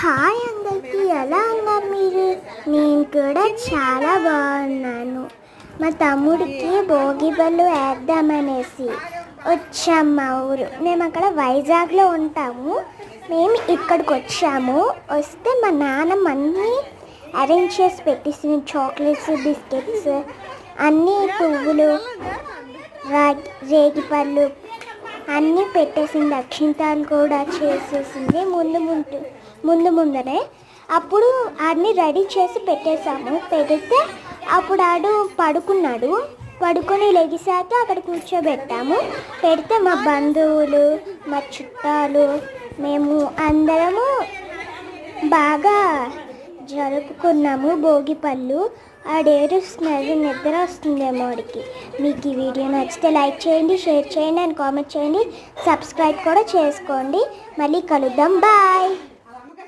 Hi అందరికీ, ఎలా ఉన్నారు మీరు? నేను కూడా చాలా బాగున్నాను. మా తమ్ముడికి భోగి పళ్ళు వేద్దామనేసి వచ్చాం మా ఊరు. మేము అక్కడ వైజాగ్లో ఉంటాము. మేము ఇక్కడికి వస్తే మా నాన్నమ్మ అన్నీ అరేంజ్ చేసి పెట్టేసింది. చాక్లెట్స్, బిస్కెట్స్, అన్నీ పువ్వులు, రేగిపళ్ళు అన్నీ పెట్టేసింది. అక్షింతాలు కూడా చేసేసింది ముందరే. అప్పుడు అన్నీ రెడీ చేసి పెట్టేశాము. పెడితే అప్పుడు ఆడు పడుకొని లెగిసాక అక్కడ కూర్చోబెట్టాము. పెడితే మా బంధువులు, మా చుట్టాలు, మేము అందరము బాగా జరుపుకున్నాము భోగి పళ్ళు. ఆడేరుస్తున్నారు, నిద్ర వస్తుందేమో వాడికి. మీకు ఈ వీడియో నచ్చితే లైక్ చేయండి, షేర్ చేయండి అండ్ కామెంట్ చేయండి. సబ్స్క్రైబ్ కూడా చేసుకోండి. మళ్ళీ కలుద్దాం. బాయ్.